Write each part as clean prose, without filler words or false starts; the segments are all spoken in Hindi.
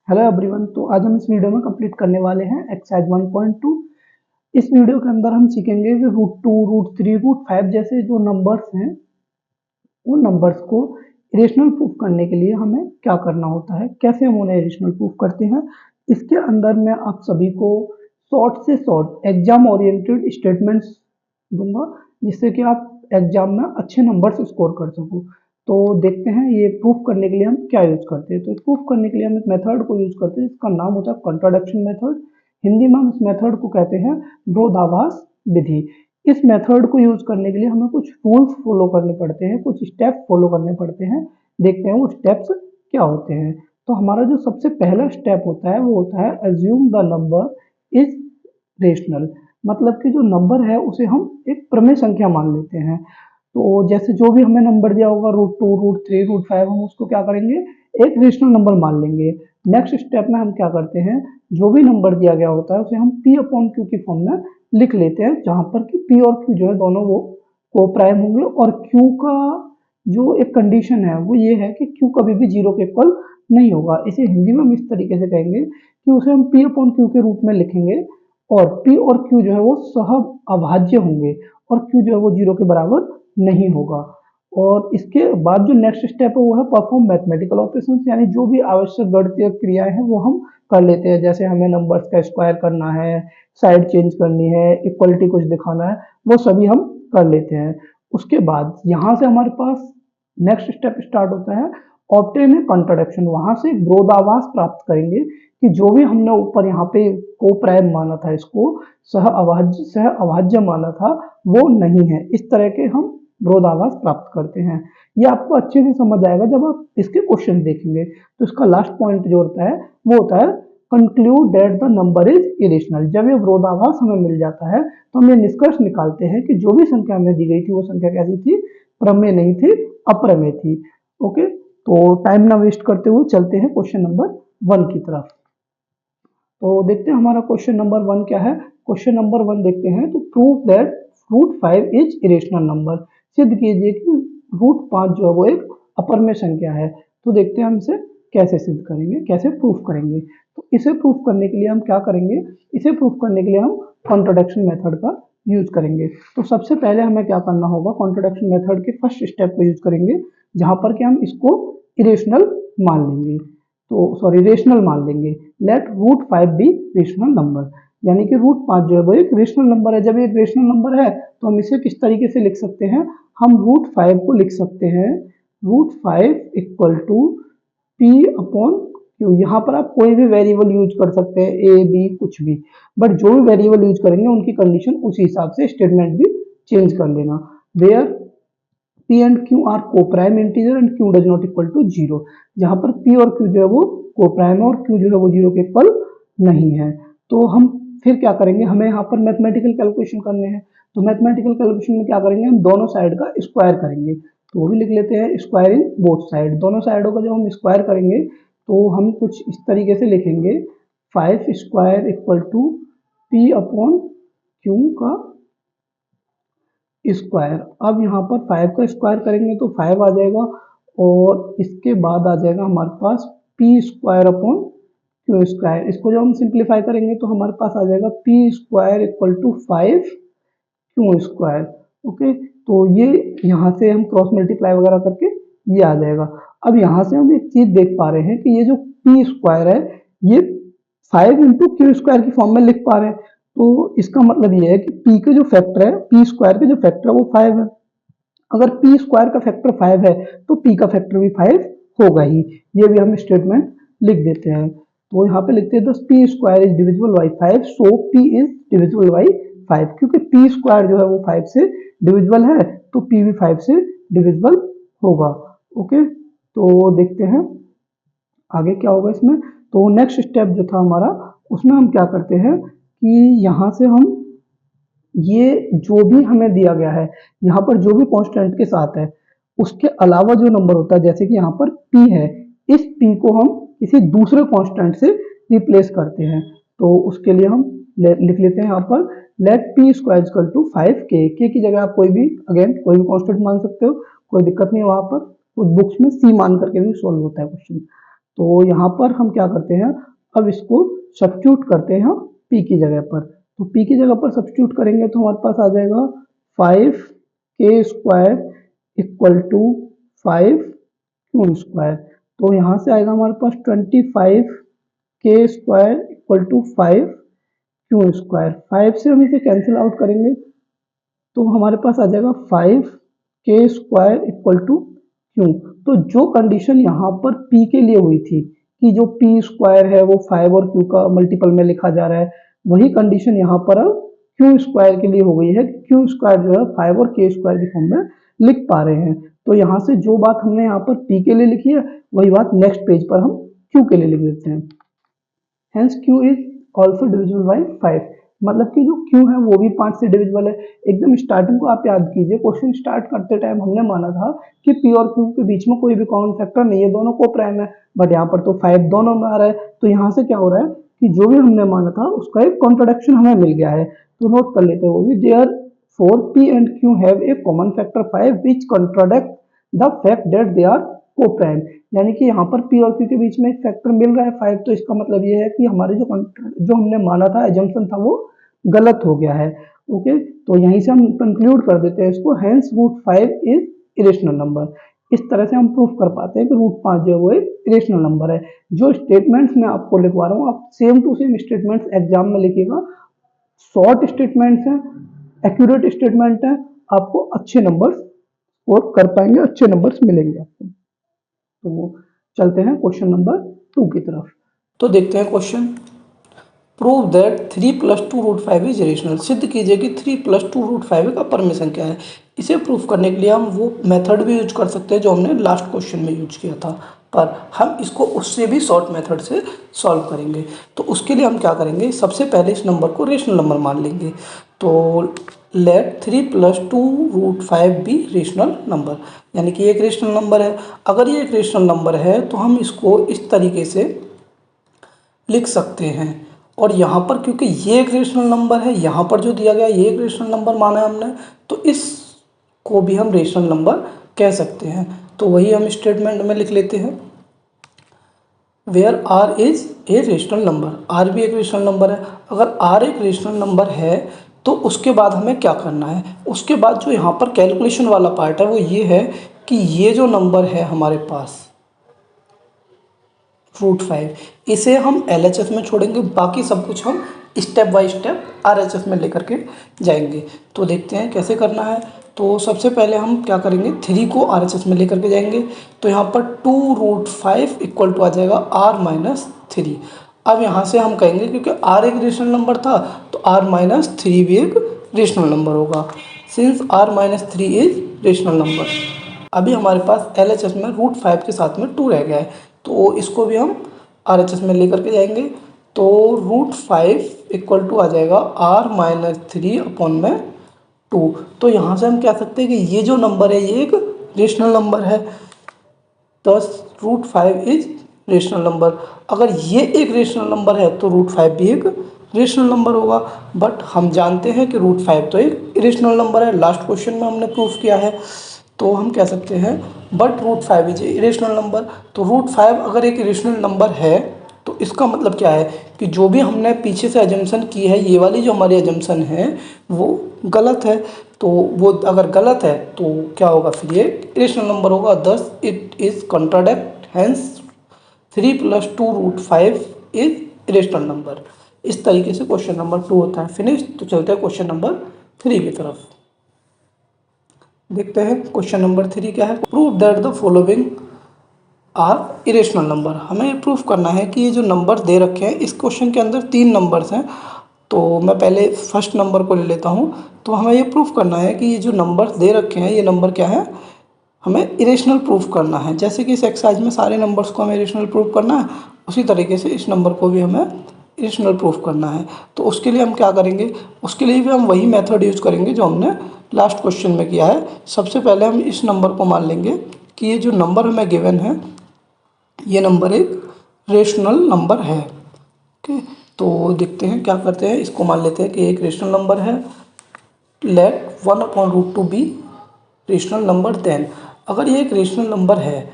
Hello everyone. तो आज हम इस वीडियो में कंप्लीट करने वाले हैं एक्सरसाइज 1.2। इस वीडियो के अंदर हम सीखेंगे कि रूट 2, रूट 3, रूट 5 जैसे जो नंबर्स हैं उन नंबर्स को इरेशनल प्रूफ करने के लिए हमें क्या करना होता है, कैसे हम उन्हें इरेशनल प्रूफ करते हैं। इसके अंदर मैं आप सभी को शॉर्ट से शॉर्ट एग्जाम ओरिएंटेड स्टेटमेंट्स दूंगा जिससे कि आप एग्जाम में अच्छे नंबर्स स्कोर कर सको। तो देखते हैं ये प्रूफ करने के लिए हम क्या यूज करते हैं। तो प्रूफ करने के लिए हम एक मेथड को यूज करते हैं जिसका नाम होता है कॉन्ट्राडिक्शन मेथड। हिंदी में हम इस मेथड को कहते हैं विरोधाभास विधि। इस मेथड को यूज करने के लिए हमें कुछ रूल्स फॉलो करने पड़ते हैं, कुछ स्टेप फॉलो करने पड़ते हैं। देखते हैं वो स्टेप्स क्या होते हैं। तो हमारा जो सबसे पहला स्टेप होता है वो होता है assume the number is rational. मतलब कि जो नंबर है उसे हम एक प्रमेय संख्या मान लेते हैं। तो जैसे जो भी हमें नंबर दिया होगा रूट 2, रूट 3, रूट 5, हम उसको क्या करेंगे, एक रेशनल नंबर मान लेंगे। नेक्स्ट स्टेप में हम क्या करते हैं, जो भी नंबर दिया गया होता है उसे हम पी अपॉन क्यू की फॉर्म में लिख लेते हैं, जहां पर कि पी और क्यू जो है दोनों वो को प्राइम होंगे। और क्यू का जो एक कंडीशन है वो ये है कि क्यू कभी भी 0 के इक्वल नहीं होगा। इसे हिंदी में हम इस तरीके से कहेंगे कि उसे हम पी अपॉन क्यू के रूप में लिखेंगे और पी और क्यू जो है वो सह अभाज्य होंगे और क्यू जो है वो 0 के बराबर नहीं होगा। और इसके बाद जो नेक्स्ट स्टेप है वो है परफॉर्म मैथमेटिकल ऑपरेशंस, यानी जो भी आवश्यक गणितीय क्रियाएं हैं वो हम कर लेते हैं। जैसे हमें नंबर्स का स्क्वायर करना है, साइड चेंज करनी है, इक्वलिटी कुछ दिखाना है, वो सभी हम कर लेते हैं। उसके बाद यहाँ से हमारे पास नेक्स्ट स्टेप स्टार्ट होता है ऑब्टेन ए कॉन्ट्राडिक्शन। वहां से विरोधाभास प्राप्त करेंगे कि जो भी हमने ऊपर यहाँ पे को प्राइम माना था, इसको सह अभाज्य माना था, वो नहीं है। इस तरह के हम विरोधाभास प्राप्त करते हैं। ये आपको अच्छे से समझ आएगा जब आप इसके क्वेश्चन देखेंगे। तो इसका लास्ट पॉइंट जो होता है वो होता है conclude that the number is irrational. जब ये विरोधाभास हमें मिल जाता है तो हम ये निष्कर्ष निकालते हैं कि जो भी संख्या हमें दी गई थी वो संख्या कैसी थी, प्रमेय नहीं थी, अप्रमेय थी। ओके, तो टाइम ना वेस्ट करते हुए चलते हैं क्वेश्चन नंबर 1 की तरफ। तो देखते हैं हमारा क्वेश्चन नंबर 1 क्या है। क्वेश्चन नंबर 1 देखते हैं। तो prove that root 5 is irrational number. सिद्ध कीजिए कि रूट 5 जो है वो एक अपरमेय संख्या है। तो देखते हैं हम इसे कैसे सिद्ध करेंगे, कैसे प्रूफ करेंगे। तो इसे प्रूफ करने के लिए हम क्या करेंगे, इसे प्रूफ करने के लिए हम कॉन्ट्राडिक्शन मेथड का यूज करेंगे। तो सबसे पहले हमें क्या करना होगा, कॉन्ट्राडिक्शन मेथड के फर्स्ट स्टेप को यूज करेंगे जहां पर कि हम इसको इरेशनल मान लेंगे। तो सॉरी, रेशनल मान लेंगे। Let root 5 be rational number, यानी कि रूट 5 जो है वो एक रेशनल नंबर है। जब एक रेशनल नंबर है तो हम इसे किस तरीके से लिख सकते हैं, हम रूट 5 को लिख सकते हैं root 5 equal to p upon q. यहाँ पर आप कोई भी वेरिएबल यूज कर सकते हैं, ए बी कुछ भी, बट जो भी वेरिएबल यूज करेंगे उनकी कंडीशन उसी हिसाब से स्टेटमेंट भी चेंज कर लेना। Where p and q are को prime integer and q does not equal to 0। जहां पर पी और क्यू जो है वो को प्राइम है और क्यू जो है वो 0 के इक्वल नहीं है। तो हम फिर क्या करेंगे, हमें यहाँ पर मैथमेटिकल कैलकुलेशन करने हैं। तो मैथमेटिकल कैलकुलेशन में क्या करेंगे, हम दोनों साइड का स्क्वायर करेंगे। तो वो भी लिख लेते हैं स्क्वायर इन बोथ साइड। दोनों साइडों का जब हम स्क्वायर करेंगे तो हम कुछ इस तरीके से लिखेंगे 5 square equal to p upon q का स्क्वायर। अब यहाँ पर 5 का स्क्वायर करेंगे तो 5 आ जाएगा और इसके बाद आ जाएगा हमारे पास p square upon q square. इसको जब हम सिंप्लीफाई करेंगे तो हमारे पास आ जाएगा p square equal to 5 q square. Okay, तो ये यहाँ से हम क्रॉस मल्टीप्लाई वगैरह करके ये आ जाएगा। अब यहाँ से हम एक चीज देख पा रहे हैं कि ये जो पी स्क्वायर है ये 5 इंटू क्यू स्क्वायर की फॉर्म में लिख पा रहे हैं। तो इसका मतलब ये है कि p के जो फैक्टर है, पी स्क्वायर के जो फैक्टर है वो 5 है। अगर पी स्क्वायर का फैक्टर 5 है तो p का फैक्टर भी 5 होगा ही। ये भी हम स्टेटमेंट लिख देते हैं। तो यहाँ पे लिखते हैं दस P square is divisible by 5, so p is divisible by 5। क्योंकि p स्क्वायर जो है वो 5 से डिविजिबल है तो p भी 5 से डिविजिबल होगा। ओके, तो देखते हैं आगे क्या होगा इसमें। तो नेक्स्ट स्टेप जो था हमारा, उसमें हम क्या करते हैं कि यहाँ से हम ये जो भी हमें दिया गया है, यहाँ पर जो भी कांस्टेंट के साथ है उसके अलावा जो नंबर होता है, जैसे कि यहाँ पर p है, इस p को हम किसी दूसरे कांस्टेंट से रिप्लेस करते हैं। तो उसके लिए हम लिख लेते हैं यहाँ पर let p square equal to 5k। के की जगह आप कोई भी अगेन कोई भी कांस्टेंट मान सकते हो, कोई दिक्कत नहीं है। वहां पर कुछ बुक्स में c मान करके भी सोल्व होता है क्वेश्चन। तो यहाँ पर हम क्या करते हैं, अब इसको सब्स्टिट्यूट करते हैं p की जगह पर। तो p की जगह पर सब्स्टिट्यूट करेंगे तो हमारे पास आ जाएगा 5k² इक्वल टू 5q²। तो यहाँ से आएगा हमारे पास 25k² इक्वल टू 5q²। 5 से हम इसे कैंसिल आउट करेंगे तो हमारे पास आ जाएगा 5k² इक्वल टू q। तो जो कंडीशन यहाँ पर p के लिए हुई थी कि जो p² है वो 5 और q का मल्टीपल में लिखा जा रहा है, वही कंडीशन यहाँ पर अब q² के लिए हो गई है। q² जो है 5 और k² की फॉर्म में लिख पा रहे हैं। तो यहाँ से जो बात हमने यहाँ पर p के लिए लिखी है वही बात नेक्स्ट पेज पर हम q के लिए लिख देते हैं। Hence q is also divisible by 5। मतलब कि जो q है वो भी 5 से डिविजिबल है। एकदम स्टार्टिंग को आप याद कीजिए, क्वेश्चन स्टार्ट करते टाइम हमने माना था कि p और q के बीच में कोई भी कॉमन फैक्टर नहीं है, दोनों को प्राइम है, बट यहाँ पर तो 5 दोनों में आ रहा है। तो यहाँ से क्या हो रहा है कि जो भी हमने माना था उसका एक कॉन्ट्रोडक्शन हमें मिल गया है। तो नोट कर लेते हैं वो भी, therefore p and q have a common factor 5 which contradict the fact that they are co-prime। यानी कि यहाँ पर p और q के बीच में एक फैक्टर मिल रहा है 5, तो इसका मतलब ये है कि हमारे जो हमने माना था, एजम्पशन था, वो गलत हो गया है। ओके, तो यहीं से हम कंक्लूड कर देते हैं इसको, हेंस √5 इज इरेशनल नंबर। इस तरह से हम प्रूफ कर पाते हैं कि √5 जो है वो एक इरेशनल नंबर है। जो स्टेटमेंट्स मैं आपको लिखवा रहा हूँ आप same to same statements exam में लिखिएगा। शॉर्ट स्टेटमेंट्स हैं, एक्यूरेट स्टेटमेंट है, आपको अच्छे नंबर स्कोर कर पाएंगे, अच्छे नंबर्स मिलेंगे आपको। तो चलते हैं क्वेश्चन नंबर 2 की तरफ। तो देखते हैं question, prove that 3 + 2√5 is irrational. सिद्ध कीजिए कि 3 + 2√5 का परमिशन क्या है। इसे प्रूफ करने के लिए हम वो मेथड भी यूज कर सकते हैं जो हमने लास्ट क्वेश्चन में यूज किया था, पर हम इसको उससे भी शॉर्ट मेथड से सॉल्व करेंगे। तो उसके लिए हम क्या करेंगे, सबसे पहले इस नंबर को रेशनल नंबर मान लेंगे। तो लेट 3 + 2√5 बी रेशनल नंबर, यानी कि एक रेशनल नंबर है। अगर ये एक रेशनल नंबर है तो हम इसको इस तरीके से लिख सकते हैं। और यहाँ पर क्योंकि ये एक रेशनल नंबर है, यहाँ पर जो दिया गया ये एक रेशनल नंबर माना है हमने, तो इसको भी हम रेशनल नंबर कह सकते हैं। तो वही हम स्टेटमेंट में लिख लेते हैं, where r is a rational number. R भी एक रेशनल नंबर है। अगर आर एक रेशनल नंबर है तो उसके बाद हमें क्या करना है, उसके बाद जो यहाँ पर कैलकुलेशन वाला पार्ट है वो ये है कि ये जो नंबर है हमारे पास √5, इसे हम LHS में छोड़ेंगे, बाकी सब कुछ हम स्टेप बाय स्टेप RHS में लेकर के जाएंगे। तो देखते हैं कैसे करना है। तो सबसे पहले हम क्या करेंगे, 3 को RHS में लेकर के जाएंगे। तो यहाँ पर 2√5 इक्वल टू आ जाएगा R-3। अब यहाँ से हम कहेंगे क्योंकि R एक रेशनल नंबर था तो R-3 भी एक रेशनल नंबर होगा, since R-3 is rational number. अभी हमारे पास LHS में √5 के साथ में 2 रह गया है, तो इसको भी हम RHS में लेकर के जाएंगे। तो √5 इक्वल टू आ जाएगा R-3/2। तो यहाँ से हम कह सकते हैं कि ये जो नंबर है ये एक रेशनल नंबर है, थस √5 इज रेशनल नंबर। अगर ये एक रेशनल नंबर है तो √5 भी एक रेशनल नंबर होगा। बट हम जानते हैं कि √5 तो एक इरेशनल नंबर है, लास्ट क्वेश्चन में हमने प्रूफ किया है। तो हम कह सकते हैं बट √5 इज इरेशनल नंबर। तो √5 अगर एक इरेशनल नंबर है तो इसका मतलब क्या है कि जो भी हमने पीछे से एजम्पशन की है, ये वाली जो हमारी एजम्पशन है वो गलत है। तो वो अगर गलत है तो क्या होगा, फिर ये इरेशनल नंबर होगा, thus it is contradict, hence 3 + 2√5 is irrational number. इस तरीके से क्वेश्चन नंबर 2 होता है फिनिश। तो चलते हैं क्वेश्चन नंबर 3 की तरफ। देखते हैं क्वेश्चन नंबर 3 क्या है, prove that the following are irrational number. हमें ये प्रूफ करना है कि ये जो नंबर दे रखे हैं, इस क्वेश्चन के अंदर 3 नंबर्स हैं। तो मैं पहले फर्स्ट नंबर को ले लेता हूँ। तो हमें ये प्रूफ करना है कि ये जो नंबर्स दे रखे हैं ये नंबर क्या है, हमें इरेशनल प्रूफ करना है। जैसे कि इस एक्सरसाइज में सारे नंबर्स को हमें इरेशनल प्रूफ करना है, उसी तरीके से इस नंबर को भी हमें इरेशनल प्रूफ करना है। तो उसके लिए हम क्या करेंगे, उसके लिए भी हम वही मेथड यूज़ करेंगे जो हमने लास्ट क्वेश्चन में किया है। सबसे पहले हम इस नंबर को मान लेंगे कि ये जो नंबर हमें गिवन है ये नंबर एक रेशनल नंबर है। ओके, तो देखते हैं क्या करते हैं, इसको मान लेते हैं कि एक रेशनल नंबर है। Let 1/√2 be rational number. Then अगर ये एक रेशनल नंबर है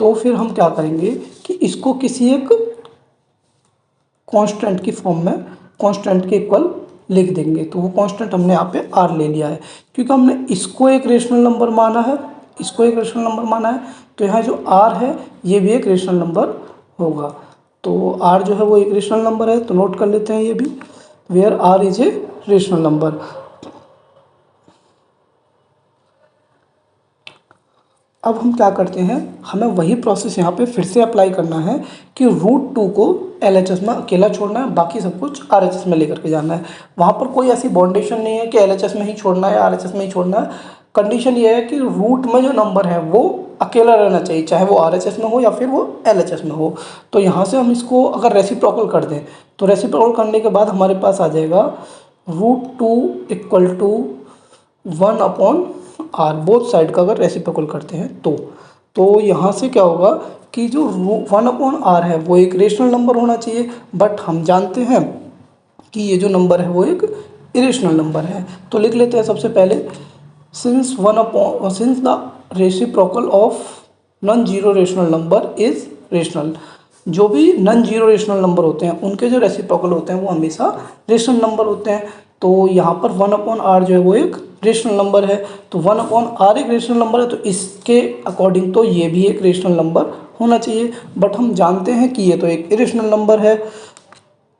तो फिर हम क्या करेंगे कि इसको किसी एक कांस्टेंट की फॉर्म में, कांस्टेंट के इक्वल लिख देंगे। तो वो कांस्टेंट हमने यहाँ पे आर ले लिया है, क्योंकि हमने इसको एक रेशनल नंबर माना है, इसको एक रेशनल नंबर माना है, तो यहाँ जो आर है ये भी एक रेशनल नंबर होगा। तो आर जो है वो एक रेशनल नंबर है, तो नोट कर लेते हैं ये भी, where r is a rational number. अब हम क्या करते हैं, हमें वही प्रोसेस यहाँ पे फिर से अप्लाई करना है कि √2 को LHS में अकेला छोड़ना है, बाकी सब कुछ RHS में लेकर के जाना है। वहाँ पर कोई ऐसी बाउंडेशन नहीं है कि LHS में ही छोड़ना है या RHS में ही छोड़ना है। कंडीशन ये है कि रूट में जो नंबर है वो अकेला रहना चाहिए, चाहे वो RHS में हो या फिर वो LHS में हो। तो यहाँ से हम इसको अगर रेसिप्रोकल कर दें, तो रेसिप्रोकल करने के बाद हमारे पास आ जाएगा √2 = 1/r, बोथ साइड का अगर रेसिप्रोकल करते हैं तो यहाँ से क्या होगा कि जो 1/r है वो एक रेशनल नंबर होना चाहिए, बट हम जानते हैं कि ये जो नंबर है वो एक इरेशनल नंबर है। तो लिख लेते हैं सबसे पहले, since the reciprocal of non zero rational number is rational. जो भी नॉन जीरो रेशनल नंबर होते हैं उनके जो रेसिप्रोकल होते हैं वो हमेशा रेशनल नंबर होते हैं। तो यहाँ पर 1/r जो है वो एक रेशनल नंबर है, तो 1/r एक रेशनल नंबर है, तो इसके अकॉर्डिंग तो ये भी एक रेशनल नंबर होना चाहिए। बट हम जानते हैं कि ये तो एक इरेशनल नंबर है,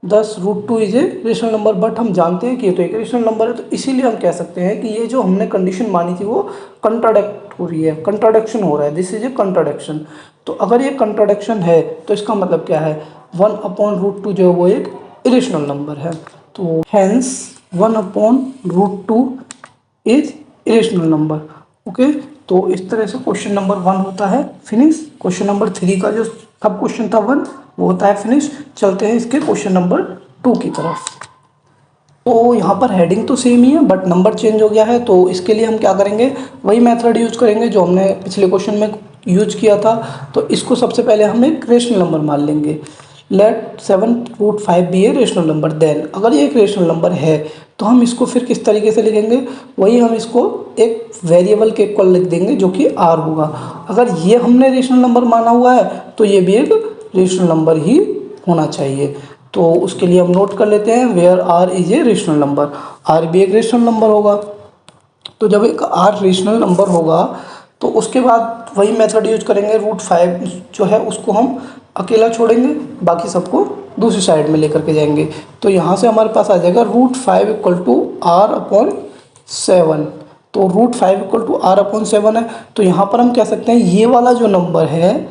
10 √2 is a rational number, but हम जानते हैं कि ये तो एक रेशनल नंबर है। तो इसीलिए हम कह सकते हैं कि ये जो हमने कंडीशन मानी थी वो कंट्राडिक्ट हो रही है, कंट्राडिक्शन हो रहा है, दिस इज ए कंट्राडिक्शन। तो अगर ये कंट्राडिक्शन है तो इसका मतलब क्या है, 1/√2 जो है वो एक इरेशनल नंबर है। तो hence 1/√2 is irrational number. Okay, तो इस तरह से क्वेश्चन नंबर 1 होता है फिनिश। क्वेश्चन नंबर 3 का जो सब क्वेश्चन था 1 वो होता है फिनिश। चलते हैं इसके क्वेश्चन नंबर 2 की तरफ। तो यहाँ पर हेडिंग तो सेम ही है बट नंबर चेंज हो गया है, तो इसके लिए हम क्या करेंगे, वही मेथड यूज करेंगे जो हमने पिछले क्वेश्चन में यूज किया था। तो इसको सबसे पहले हम एक रेशनल नंबर मान लेंगे। Let 7√5 be a rational number. Then अगर ये एक रेशनल नंबर है तो हम इसको फिर किस तरीके से लिखेंगे, वही हम इसको एक वेरिएबल के इक्वल लिख देंगे जो कि आर होगा। अगर ये हमने रेशनल नंबर माना हुआ है तो ये भी एक रेशनल नंबर ही होना चाहिए। तो उसके लिए हम नोट कर लेते हैं where r is a rational number, r भी एक रेशनल नंबर होगा। तो जब एक आर रेशनल नंबर होगा तो उसके बाद वही मेथड यूज करेंगे, √5 जो है उसको हम अकेला छोड़ेंगे, बाकी सबको दूसरी साइड में लेकर के जाएंगे। तो यहाँ से हमारे पास आ जाएगा √5 = r/7। तो √5 = r/7 है। तो यहाँ पर हम कह सकते हैं ये वाला जो नंबर है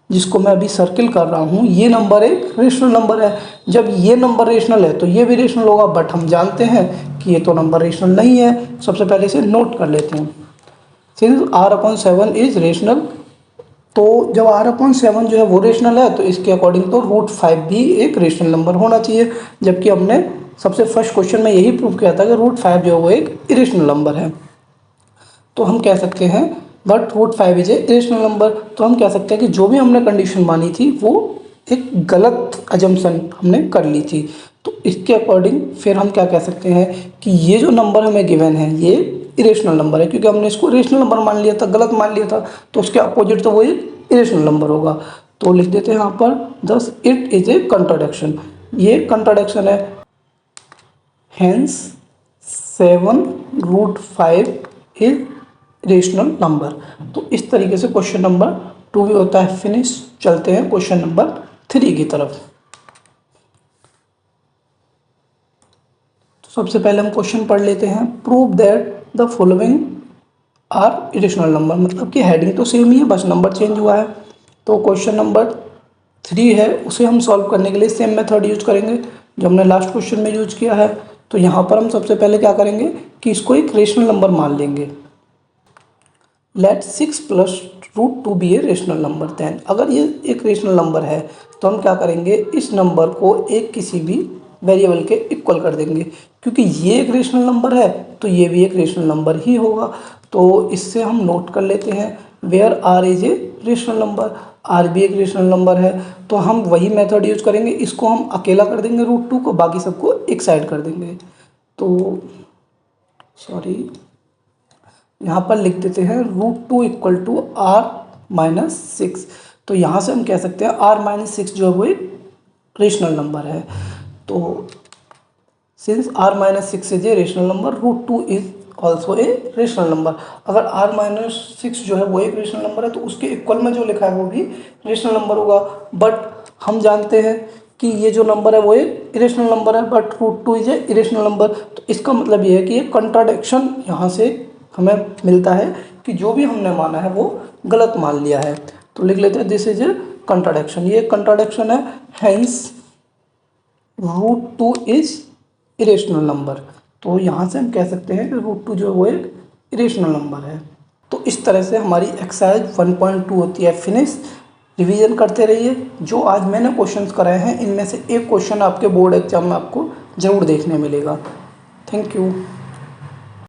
जिसको मैं अभी सर्किल कर रहा हूँ, ये नंबर एक रेशनल नंबर है। जब ये नंबर रेशनल है तो ये भी रेशनल होगा, बट हम जानते हैं कि ये तो नंबर रेशनल नहीं है। सबसे पहले इसे नोट कर लेते हैं, सिंस r/7 इज रेशनल। तो जब r/7 जो है वो रेशनल है तो इसके अकॉर्डिंग तो √5 भी एक रेशनल नंबर होना चाहिए, जबकि हमने सबसे फर्स्ट क्वेश्चन में यही प्रूव किया था कि √5 जो है वो एक इरेशनल नंबर है। तो हम कह सकते हैं but √5 is a irrational number. तो हम कह सकते हैं कि जो भी हमने कंडीशन मानी थी वो एक गलत अजम्पशन हमने कर ली थी। तो इसके अकॉर्डिंग फिर हम क्या कह सकते हैं कि ये जो नंबर हमें गिवन है ये इरेशनल नंबर है, क्योंकि हमने इसको रेशनल नंबर मान लिया था, गलत मान लिया था, तो उसके अपोजिट तो वो एक इरेशनल नंबर होगा। तो लिख देते हैं यहाँ पर thus it is a contradiction, ये कंट्राडिक्शन है। Hence 7√5 is rational number. तो इस तरीके से क्वेश्चन नंबर 2 भी होता है फिनिश। चलते हैं क्वेश्चन नंबर 3 की तरफ। तो सबसे पहले हम क्वेश्चन पढ़ लेते हैं, prove that the following are irrational number. मतलब कि हेडिंग तो सेम ही है, बस नंबर चेंज हुआ है। तो क्वेश्चन नंबर 3 है, उसे हम सॉल्व करने के लिए सेम मेथड यूज करेंगे जो हमने लास्ट क्वेश्चन में यूज किया है। तो यहाँ पर हम सबसे पहले क्या करेंगे कि इसको एक रेशनल नंबर मान लेंगे। Let 6 + √2 be a rational number. Then अगर ये एक रेशनल नंबर है तो हम क्या करेंगे, इस नंबर को एक किसी भी वेरिएबल के इक्वल कर देंगे, क्योंकि ये एक रेशनल नंबर है तो ये भी एक रेशनल नंबर ही होगा। तो इससे हम नोट कर लेते हैं where r is a rational number, r भी एक रेशनल नंबर है। तो हम वही मेथड यूज करेंगे, इसको हम अकेला कर देंगे √2 को, बाकी सबको एक साइड कर देंगे। तो सॉरी, यहाँ पर लिख देते हैं √2 = r - 6। तो यहाँ से हम कह सकते हैं r-6 जो है वो एक रेशनल नंबर है। तो since r-6 is a rational number, √2 is also a rational number. अगर r-6 जो है वो एक रेशनल नंबर है तो उसके इक्वल में जो लिखा है वो भी रेशनल नंबर होगा। बट हम जानते हैं कि ये जो नंबर है वो एक इरेशनल नंबर है, but √2 is a irrational number. तो इसका मतलब ये है कि ये कंट्राडिक्शन यहाँ से हमें मिलता है कि जो भी हमने माना है वो गलत मान लिया है। तो लिख लेते हैं दिस इज ए कंट्राडिक्शन, ये कंट्राडिक्शन है, हेंस √2 इज इरेशनल नंबर। तो यहाँ से हम कह सकते हैं कि √2 जो है वो एक इरेशनल नंबर है। तो इस तरह से हमारी एक्सरसाइज 1.2 होती है फिनिश। रिवीजन करते रहिए। जो आज मैंने क्वेश्चंस कराए हैं इनमें से एक क्वेश्चन आपके बोर्ड एग्जाम में आपको ज़रूर देखने मिलेगा। Thank you.